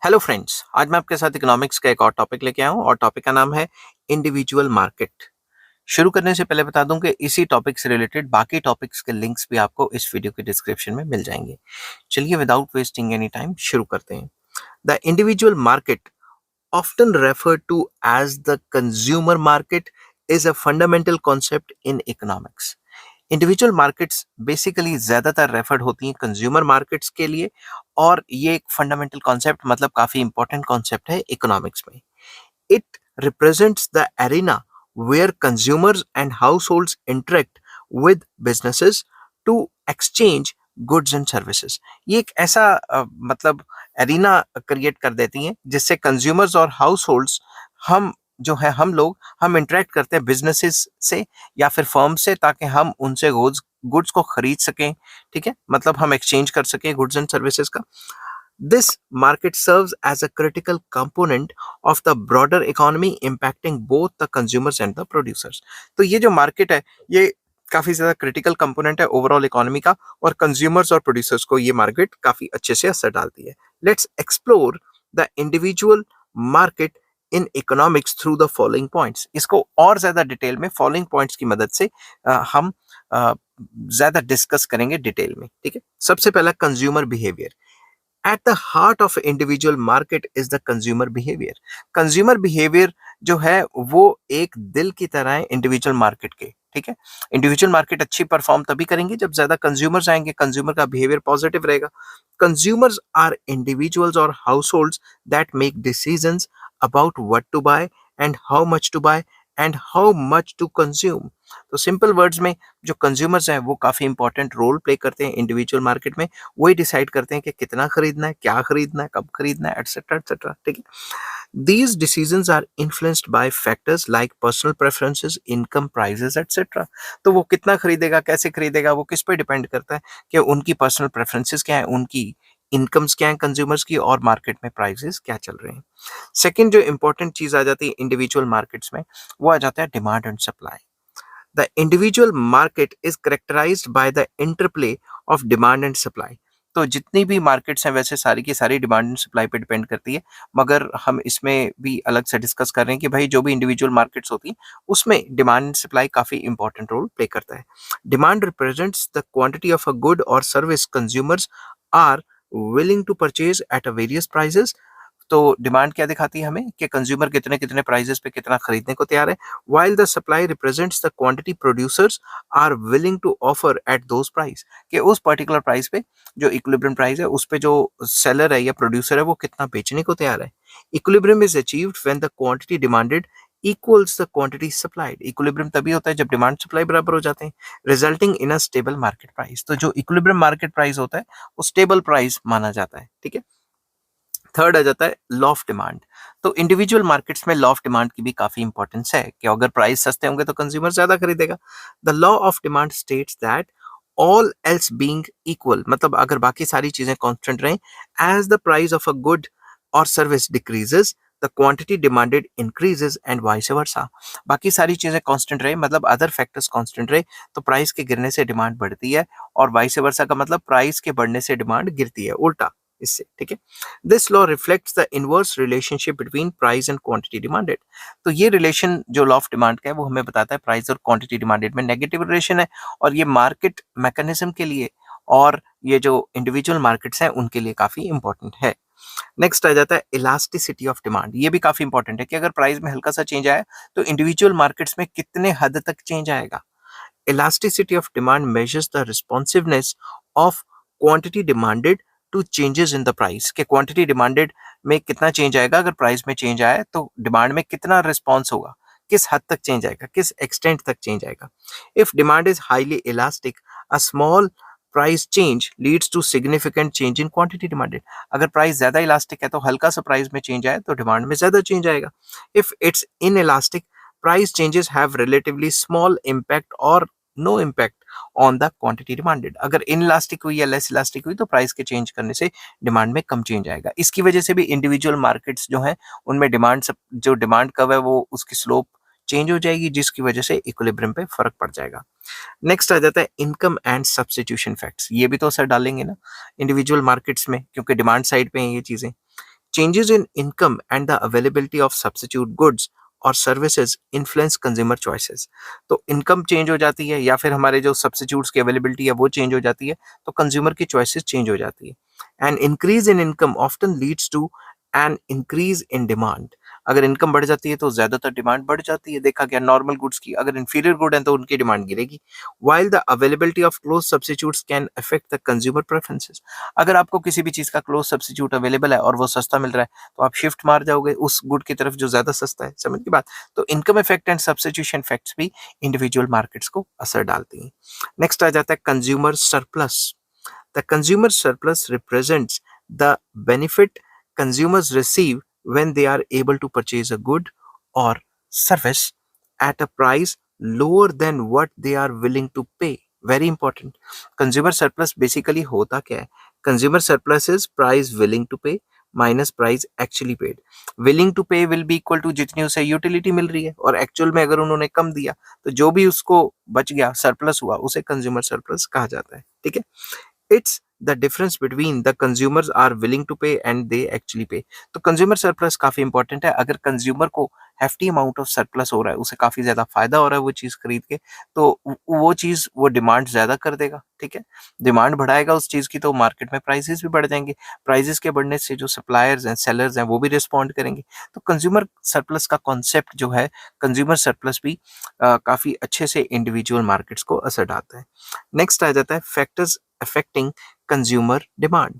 Hello friends, आज मैं आपके साथ इकोनॉमिक्स का एक और टॉपिक लेके आया हूँ और टॉपिक का नाम है इंडिविजुअल मार्केट। शुरू करने से पहले बता दूं कि इसी टॉपिक से रिलेटेड बाकी टॉपिक्स के लिंक्स भी आपको इस वीडियो के डिस्क्रिप्शन में मिल जाएंगे। चलिए विदाउट वेस्टिंग एनी टाइम शुरू करते हैं। The individual market, often referred to as the consumer market, is a fundamental concept in economics. Individual markets basically ज्यादातर रेफर्ड होती हैं कंज्यूमर मार्केट्स के लिए, और ये एक फंडामेंटल कॉन्सेप्ट मतलब काफी इंपॉर्टेंट कॉन्सेप्ट है इकोनॉमिक्स में। It represents the arena where consumers and households interact with businesses to exchange goods and services. ये एक ऐसा मतलब एरिना क्रिएट कर देती हैं जिससे कंज्यूमर्स और हाउस हम जो है हम लोग हम इंटरेक्ट करते हैं बिजनेसेस से या फिर फर्म से, ताकि हम उनसे गुड्स को खरीद सकें। ठीक है, मतलब हम एक्सचेंज कर सकें गुड्स एंड सर्विसेज का। This market serves as a critical component of the broader economy, impacting both the consumers and the producers. तो ये जो मार्केट है ये काफी ज्यादा क्रिटिकल कंपोनेंट है ओवरऑल इकोनॉमी का, और कंज्यूमर्स और प्रोड्यूसर्स को ये मार्केट काफी अच्छे से असर डालती है। Let's explore the individual market in economics through the following points. इसको और ज्यादा डिटेल में फॉलोइंग पॉइंट्स की मदद से हम ज्यादा डिस्कस करेंगे डिटेल में। ठीक है, सबसे पहला consumer behaviour. At the heart of individual market is the consumer behaviour. Consumer behaviour जो है वो एक दिल की तरह है इंडिविजुअल मार्केट के। ठीक है, इंडिविजुअल मार्केट अच्छी परफॉर्म तभी करेंगे जब ज्यादा कंज्यूमर्स आएंगे, कंज्यूमर का बिहेवियर पॉजिटिव रहेगा। कंज्यूमर्स आर इंडिविजुअल्स और households that make decisions about what to buy and how much to buy and how much to consume. तो सिंपल वर्ड्स में जो कंज्यूमर्स हैं वो काफी इंपॉर्टेंट रोल प्ले करते हैं इंडिविजुअल मार्केट में। वही डिसाइड करते हैं कि कितना खरीदना है, क्या खरीदना है, कब खरीदना है, एटसेट्रा एटसेट्रा। ठीक है, these decisions are influenced by factors like personal preferences, income, prices, etc. तो वो कितना खरीदेगा, कैसे खरीदेगा, वो किस पे डिपेंड करता है कि उनकी पर्सनल प्रेफरेंसेस क्या है, उनकी इनकम्स क्या है कंज्यूमर्स की, और मार्केट में प्राइसेस क्या चल रहे हैं। सेकंड जो इंपॉर्टेंट चीज आ जाती है इंडिविजुअल मार्केट्स में, वो आ जाता है demand and supply. The individual market is characterized by the interplay of demand and supply. तो जितनी भी मार्केट्स हैं वैसे सारी की सारी डिमांड एंड सप्लाई पे डिपेंड करती है, मगर हम इसमें भी अलग से डिस्कस कर रहे हैं कि भाई जो भी इंडिविजुअल मार्केट्स होती हैं उसमें डिमांड एंड सप्लाई काफी इंपॉर्टेंट रोल प्ले करता है। Demand represents the quantity of a good और service consumers are willing to purchase at a various prices। तो डिमांड क्या दिखाती है हमें कि कंज्यूमर कितने कितने प्राइजेस पे कितना खरीदने को तैयार है, while the supply represents the quantity producers are willing to offer at those price, कि उस पर्टिकुलर प्राइस पे जो इक्विलिब्रियम प्राइस है उस पे जो सेलर है या प्रोड्यूसर है वो कितना बेचने को तैयार है। Equilibrium is achieved when the quantity demanded equals the quantity supplied. Equilibrium तभी होता है जब डिमांड सप्लाई बराबर हो जाते हैं, resulting in a stable market price. तो जो इक्विलिब्रियम मार्केट प्राइस होता है वो स्टेबल प्राइस माना जाता है। ठीक है, थर्ड आ जाता है लॉ ऑफ डिमांड। तो इंडिविजुअल मार्केट्स में लॉ ऑफ डिमांड की भी काफी इंपॉर्टेंस है कि अगर प्राइस सस्ते होंगे तो कंज्यूमर ज्यादा खरीदेगा। The law of demand states that all else being equal, मतलब अगर बाकी सारी चीजें कांस्टेंट रहें, as the price of a good और service decreases the quantity demanded increases and vice versa. बाकी सारी चीजें कांस्टेंट रहे मतलब अदर फैक्टर्स कांस्टेंट रहे तो प्राइस के गिरने से डिमांड बढ़ती है, और वाइस वर्सा का मतलब प्राइस के बढ़ने से डिमांड गिरती है, उल्टा इससे। ठीक है, this law reflects the inverse relationship between price and quantity demanded. तो ये रिलेशन जो लॉ ऑफ डिमांड का है वो हमें बताता है प्राइस और क्वांटिटी डिमांडेड में नेगेटिव रिलेशन है, और ये मार्केट मैकेनिज्म के लिए और ये जो इंडिविजुअल मार्केट्स हैं उनके लिए काफी इंपॉर्टेंट है। नेक्स्ट आ जाता है इलास्टिसिटी ऑफ डिमांड। ये भी काफी इंपॉर्टेंट है कि अगर प्राइस में हल्का सा चेंज आया तो इंडिविजुअल मार्केट्स में कितने हद तक चेंज आएगा। Elasticity of demand measures the responsiveness of quantity demanded to changes in the price, कि quantity demanded में कितना चेंज आएगा, अगर प्राइस में चेंज आया तो डिमांड में कितना रिस्पॉन्स होगा, किस हद तक चेंज आएगा, किस एक्सटेंट तक चेंज आएगा। If demand is highly elastic, a small price change leads to significant change in quantity demanded. अगर प्राइस ज्यादा इलास्टिक है तो हल्का सा प्राइस में चेंज आया तो डिमांड में ज्यादा चेंज आएगा। If it's in elastic, price changes have relatively small impact or no impact on the quantity demanded। अगर इनलास्टिक हुई या लेस इलास्टिक हुई तो प्राइस के चेंज करने से डिमांड में कम चेंज आएगा। इसकी वजह से भी इंडिविजुअल मार्केट्स जो हैं उनमें डिमांड जो डिमांड कर्व है वो उसकी स्लोप चेंज हो जाएगी, जिसकी वजह से इक्विलिब्रियम पे फर्क पड़ जाएगा। नेक्स्ट आ जाता है इनकम एंड सब्स्टिट्यूशन फैक्ट्स। ये भी तो असर डालेंगे ना इंडिविजुअल मार्केट्स में, क्योंकि डिमांड साइड पे हैं ये चीजें। Changes in income and the availability of substitute goods और सर्विसेज इन्फ्लुएंस कंज्यूमर चॉइसेस। तो इनकम चेंज हो जाती है या फिर हमारे जो सब्स्टिट्यूट्स की अवेलेबिलिटी है वो चेंज हो जाती है, तो कंज्यूमर की चॉइसेस चेंज हो जाती है। And increase in income often leads to an increase in demand. अगर इनकम बढ़ जाती है तो ज्यादातर डिमांड बढ़ जाती है। देखा गया नॉर्मल गुड्स की, अगर इंफीरियर गुड है तो उनकी डिमांड गिरेगी। While the availability of close substitutes can affect the consumer preferences. अगर आपको किसी भी चीज का क्लोज सब्स्टिट्यूट अवेलेबल है और वो सस्ता मिल रहा है, तो आप शिफ्ट मार जाओगे उस गुड की तरफ जो ज्यादा सस्ता है। समझ की बात? तो income effect and substitution effects भी इंडिविजुअल मार्केट्स को असर डालती हैं। नेक्स्ट आ जाता है consumer surplus. The consumer surplus represents the benefit consumers receive when they are able to purchase a good or service at a price lower than what they are willing to pay. Very important. Consumer surplus basically होता क्या है? Consumer surplus is price willing to pay minus price actually paid. Willing to pay will be equal to जितनी उसे utility मिल रही है, और actual में अगर उन्होंने कम दिया तो जो भी उसको बच गया, सरप्लस हुआ, उसे कंज्यूमर सरप्लस कहा जाता है। ठीक है, it's the difference between the consumers are willing to pay and they actually pay। तो कंज्यूमर सरप्लस काफी इंपॉर्टेंट है। अगर कंज्यूमर को hefty अमाउंट ऑफ सरप्लस हो रहा है, उसे काफी ज्यादा फायदा हो रहा है वो चीज खरीद के, तो वो चीज वो डिमांड ज्यादा कर देगा। ठीक है, डिमांड बढ़ाएगा उस चीज की तो मार्केट में प्राइसेस भी बढ़ जाएंगे। प्राइसेस के बढ़ने से जो सप्लायर्स हैं, सेलर्स हैं, वो भी रिस्पॉन्ड करेंगे। तो कंज्यूमर सरप्लस का कॉन्सेप्ट जो है, कंज्यूमर सरप्लस भी काफी अच्छे से इंडिविजुअल मार्केट्स को असर डालता है। नेक्स्ट आ जाता है factors affecting consumer demand।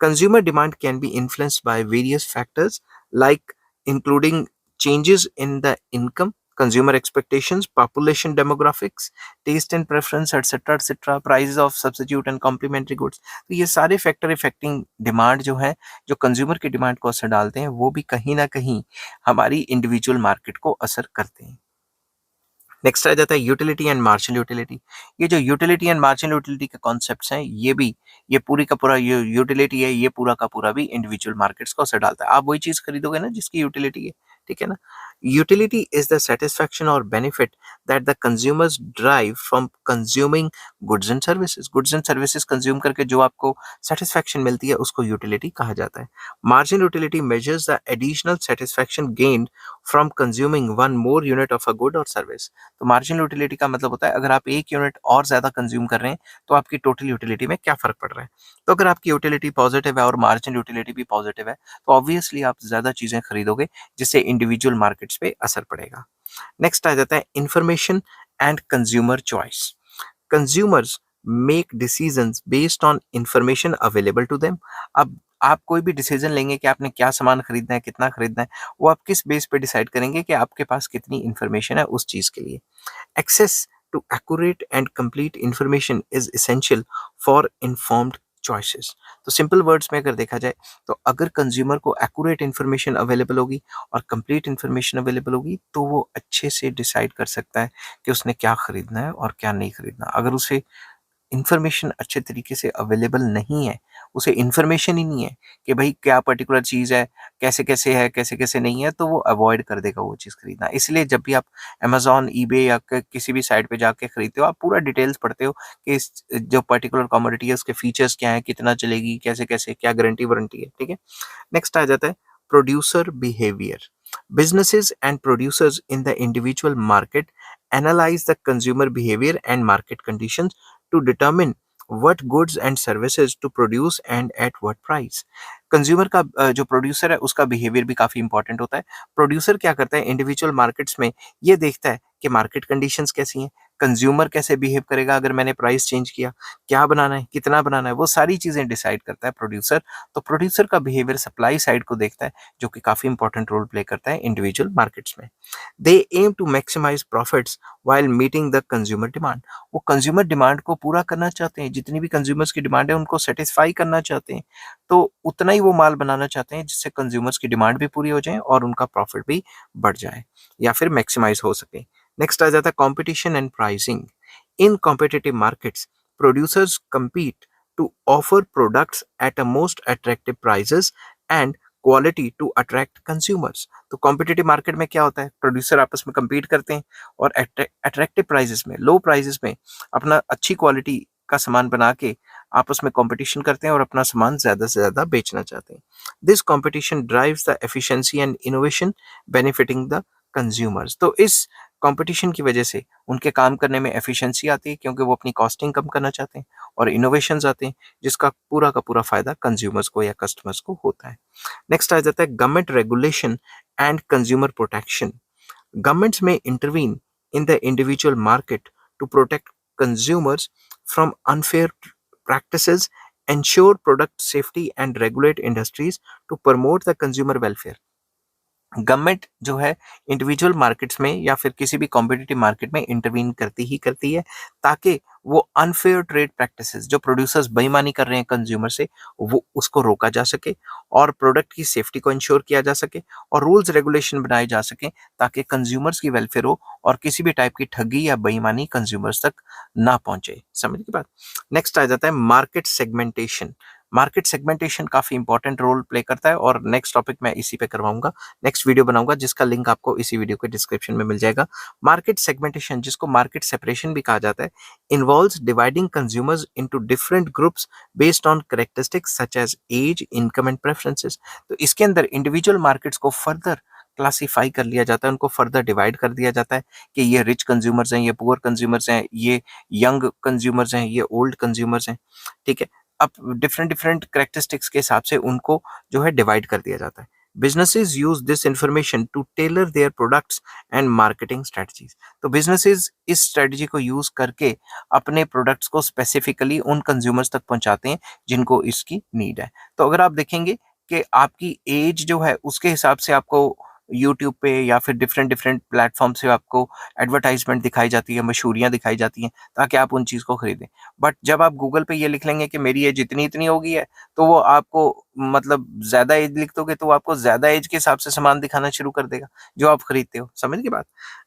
Consumer demand can be influenced by various factors like including changes in the income, consumer expectations, population demographics, taste and preference, etc., etc., prices of substitute and complementary goods। तो ये सारे factor affecting demand जो है, जो consumer की demand को असर डालते हैं, वो भी कहीं ना कहीं हमारी इंडिविजुअल मार्केट को असर करते हैं। नेक्स्ट आ जाता है यूटिलिटी एंड मार्जिनल यूटिलिटी। ये जो यूटिलिटी एंड मार्जिनल यूटिलिटी के कॉन्सेप्ट्स हैं, ये पूरी का पूरा ये यूटिलिटी है, ये पूरा का पूरा भी इंडिविजुअल मार्केट्स को असर डालता है। आप वही चीज खरीदोगे ना जिसकी यूटिलिटी है। ठीक है ना? यूटिलिटी इज द सेटिस्फैक्शन और benefit that the consumers drive from consuming goods and services. Goods and services consume करके जो आपको सेटिस्फैक्शन मिलती है उसको यूटिलिटी कहा जाता है। Marginal utility measures the additional satisfaction gained from consuming one more unit of a good और सर्विस। तो मार्जिनल यूटिलिटी का मतलब होता है अगर आप एक यूनिट और ज्यादा कंज्यूम कर रहे हैं तो आपकी टोटल यूटिलिटी में क्या फर्क पड़ रहा है। तो अगर आपकी यूटिलिटी पॉजिटिव है और मार्जिनल यूटिलिटी भी पॉजिटिव है, तो ऑब्वियसली आप ज्यादा चीजें खरीदोगे, जिससे इंडिविजुअल मार्केट्स पे असर पड़ेगा। नेक्स्ट आ जाता है information and consumer choice. Consumers make decisions based on information available to them. अब आप कोई भी डिसीजन लेंगे कि आपने क्या सामान खरीदना है, कितना खरीदना है, वो आप किस बेस पे डिसाइड करेंगे कि आपके पास कितनी इंफॉर्मेशन है उस चीज के लिए। Access to accurate and complete information is essential for informed choices। तो सिंपल वर्ड्स में अगर देखा जाए तो अगर कंज्यूमर को एक्यूरेट इन्फॉर्मेशन अवेलेबल होगी और कंप्लीट इन्फॉर्मेशन अवेलेबल होगी, तो वो अच्छे से डिसाइड कर सकता है कि उसने क्या खरीदना है और क्या नहीं खरीदना। अगर उसे इन्फॉर्मेशन अच्छे तरीके से अवेलेबल नहीं है, उसे इन्फॉर्मेशन ही नहीं है कि भाई क्या पर्टिकुलर चीज़ है, कैसे कैसे है, कैसे कैसे नहीं है, तो वो अवॉइड कर देगा वो चीज़ खरीदना। इसलिए जब भी आप अमेजोन, ईबे या किसी भी साइट पे जाके खरीदते हो, आप पूरा डिटेल्स पढ़ते हो कि इस जो पर्टिकुलर कमोडिटी है उसके फीचर्स क्या है, कितना चलेगी, कैसे कैसे, क्या गारंटी वारंटी है। ठीक है, नेक्स्ट आ जाता है producer behaviour. Businesses and producers in the individual market analyze the consumer behavior and market conditions to determine what goods and services to produce and at what price। Consumer का जो producer है उसका behaviour भी काफी important होता है। Producer क्या करता है इंडिविजुअल मार्केट्स में, ये देखता है कि मार्केट कंडीशंस कैसी हैं, कंज्यूमर कैसे बिहेव करेगा अगर मैंने प्राइस चेंज किया, क्या बनाना है, कितना बनाना है, वो सारी चीजें डिसाइड करता है प्रोड्यूसर। तो प्रोड्यूसर का बिहेवियर सप्लाई साइड को देखता है, जो कि काफी इंपॉर्टेंट रोल प्ले करता है इंडिविजुअल मार्केट्स में। They aim to maximise profits while meeting the consumer demand. वो कंज्यूमर डिमांड को पूरा करना चाहते हैं, जितनी भी कंज्यूमर्स की डिमांड है उनको सेटिस्फाई करना चाहते हैं, तो उतना ही वो माल बनाना चाहते हैं जिससे कंज्यूमर्स की डिमांड भी पूरी हो जाए और उनका प्रॉफिट भी बढ़ जाए या फिर मैक्सिमाइज हो सके। नेक्स्ट आ जाता है competition and pricing. In competitive markets producers compete to offer products at a most attractive prices and quality to attract consumers. तो कॉम्पिटिटिव मार्केट में क्या होता है, प्रोड्यूसर आपस में compete करते हैं और अट्रैक्टिव प्राइसेस में, लो प्राइसेस में अपना अच्छी क्वालिटी का सामान बना के आपस में कंपटीशन करते हैं और अपना सामान ज़्यादा से ज़्यादा बेचना चाहते हैं। This competition drives the efficiency and innovation benefiting the consumers. तो इस कंपटीशन की वजह से उनके काम करने में एफिशिएंसी आती है क्योंकि वो अपनी कॉस्टिंग कम करना चाहते हैं और इनोवेशंस आते हैं जिसका पूरा का पूरा फायदा कंज्यूमर्स को या कस्टमर्स को होता है। नेक्स्ट आ जाता है government regulation and consumer protection. Governments may intervene in the individual market to protect consumers from unfair practices, ensure product safety, and regulate industries to promote the consumer welfare. Government जो है individual markets में या फिर किसी भी competitive market में intervene करती ही करती है ताकि वो अनफेयर ट्रेड प्रैक्टिसेस जो प्रोड्यूसर्स बेईमानी कर रहे हैं कंज्यूमर से वो उसको रोका जा सके और प्रोडक्ट की सेफ्टी को इंश्योर किया जा सके और रूल्स रेगुलेशन बनाए जा सके ताकि कंज्यूमर्स की वेलफेयर हो और किसी भी टाइप की ठगी या बेईमानी कंज्यूमर्स तक ना पहुंचे। समझ की बात। नेक्स्ट आ जाता है मार्केट सेगमेंटेशन। मार्केट सेगमेंटेशन काफी इंपॉर्टेंट रोल प्ले करता है और नेक्स्ट टॉपिक मैं इसी पे करवाऊंगा, नेक्स्ट वीडियो बनाऊंगा जिसका लिंक आपको इसी वीडियो के डिस्क्रिप्शन में मिल जाएगा। मार्केट सेगमेंटेशन जिसको मार्केट सेपरेशन भी कहा जाता है involves dividing consumers into different groups based on characteristics such as age, income and preferences. तो इसके अंदर इंडिविजुअल मार्केट्स को फर्दर क्लासीफाई कर लिया जाता है, उनको फर्दर डिवाइड कर दिया जाता है कि ये रिच कंज्यूमर्स हैं, ये पुअर कंज्यूमर्स हैं, ये यंग कंज्यूमर्स हैं, ये ओल्ड कंज्यूमर्स हैं। ठीक है, अब डिफरेंट डिफरेंट कैरेक्टरिस्टिक्स के हिसाब से उनको जो है डिवाइड कर दिया जाता है। Businesses use this information to tailor their products and marketing strategies. तो businesses इस strategy को use करके अपने products को specifically उन consumers तक पहुंचाते हैं जिनको इसकी need है। तो अगर आप देखेंगे कि आपकी age जो है उसके हिसाब से आपको यूट्यूब पे या फिर डिफरेंट डिफरेंट प्लेटफॉर्म से आपको एडवर्टाइजमेंट दिखाई जाती है, मशहूरियाँ दिखाई जाती हैं ताकि आप उन चीज़ को खरीदें। बट जब आप गूगल पे ये लिख लेंगे कि मेरी एज इतनी इतनी हो गई है तो वो आपको मतलब ज़्यादा एज लिख दोगे तो वो आपको ज़्यादा एज के हिसाब से सामान दिखाना शुरू कर देगा जो आप खरीदते हो। समझ की बात।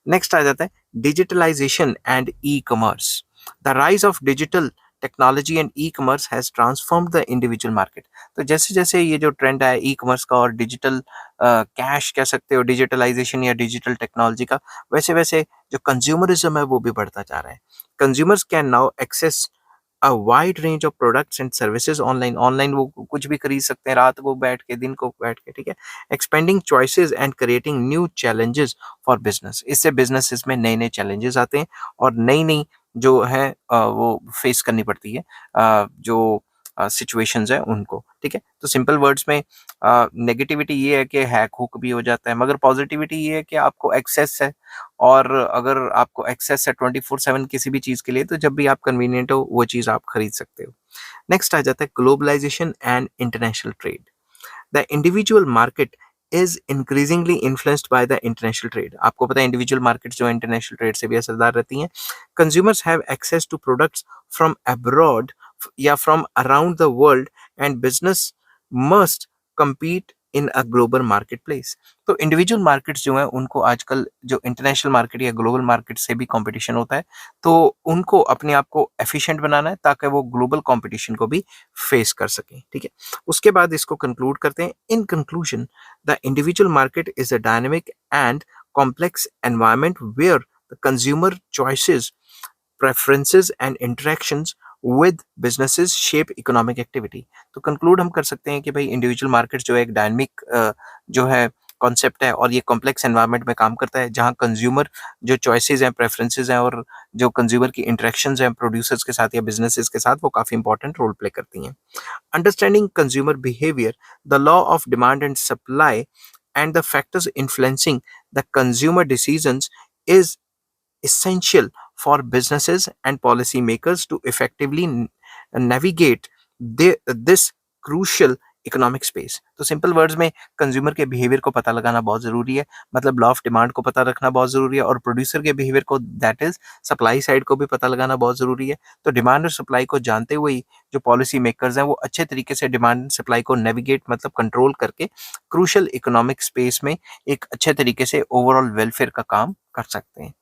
नेक्स्ट आ जाता है digitalisation and e commerce. The rise of digital technology and e commerce has transformed the individual market. तो जैसे जैसे ये जो ट्रेंड है ई कॉमर्स का और डिजिटल कैश कह सकते हो, डिजिटलाइजेशन या डिजिटल टेक्नोलॉजी का, वैसे वैसे जो कंज्यूमरिज्म है वो भी बढ़ता जा रहा है। Consumers can now access a wide range of products and services online. Online वो कुछ भी खरीद सकते हैं, रात को बैठ के, दिन को बैठ के। ठीक है, expanding choices and creating new challenges for business. इससे बिजनेसेस में नए नए चैलेंजेस आते हैं और नई नई जो है वो फेस करनी पड़ती है जो सिचुएशंस है उनको। ठीक है, तो सिंपल वर्ड्स में नेगेटिविटी ये है कि हैक हुक भी हो जाता है, मगर पॉजिटिविटी ये है कि आपको एक्सेस है और अगर आपको एक्सेस है 24/7 किसी भी चीज़ के लिए तो जब भी आप कन्वीनियंट हो वो चीज़ आप खरीद सकते हो। नेक्स्ट आ जाता है globalisation and international trade. The individual market is increasingly influenced by the international trade. आपको पता है इंडिविजुअल मार्केट जो इंटरनेशनल ट्रेड से भी असरदार रहती हैं। Consumers have access to products from abroad या from around the world and business must compete in a global market place. तो इंडिविजुअल मार्केट्स जो हैं उनको आजकल जो इंटरनेशनल मार्केट या ग्लोबल मार्केट से भी कंपटीशन होता है तो उनको अपने आप को एफिशिएंट बनाना है ताकि वो ग्लोबल कंपटीशन को भी फेस कर सकें। ठीक है, उसके बाद इसको कंक्लूड करते हैं। In conclusion the individual market is a dynamic and complex environment where the consumer choices, preferences and interactions with businesses shape economic activity। तो कंक्लूड हम कर सकते हैं कि भाई इंडिविजुअल मार्केट जो है एक डायनामिक जो है कॉन्सेप्ट है और ये कॉम्प्लेक्स एनवायरनमेंट में काम करता है जहां कंज्यूमर जो चॉइसेस हैं, प्रेफरेंसेस हैं और जो कंज्यूमर की इंटरेक्शंस हैं प्रोड्यूसर्स के साथ या बिजनेसेस के साथ वो काफी इंपॉर्टेंट रोल प्ले करती हैं। Understanding consumer behaviour, the law of demand and supply and the factors influencing the consumer decisions is essential for businesses and policymakers to effectively navigate this crucial economic space. तो simple words में consumer के behaviour को पता लगाना बहुत जरूरी है, मतलब लॉ ऑफ डिमांड को पता रखना बहुत जरूरी है और प्रोड्यूसर के बिहेवियर को, दैट इज सप्लाई साइड को भी पता लगाना बहुत जरूरी है। तो डिमांड और सप्लाई को जानते हुए ही जो पॉलिसी मेकर्स हैं वो अच्छे तरीके से डिमांड एंड सप्लाई को नेविगेट मतलब कंट्रोल करके क्रूशल इकोनॉमिक स्पेस में एक अच्छे तरीके से ओवरऑल वेलफेयर का काम कर सकते हैं।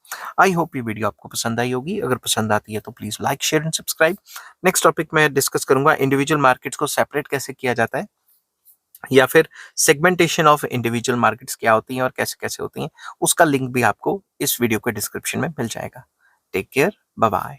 आई होप ये वीडियो आपको पसंद आई होगी। अगर पसंद आती है तो please like, share and subscribe. Next topic में डिस्कस करूंगा इंडिविजुअल मार्केट्स को सेपरेट कैसे किया जाता है या फिर सेगमेंटेशन ऑफ इंडिविजुअल मार्केट्स क्या होती हैं और कैसे कैसे होती हैं। उसका लिंक भी आपको इस वीडियो के डिस्क्रिप्शन में मिल जाएगा। Take care, bye bye.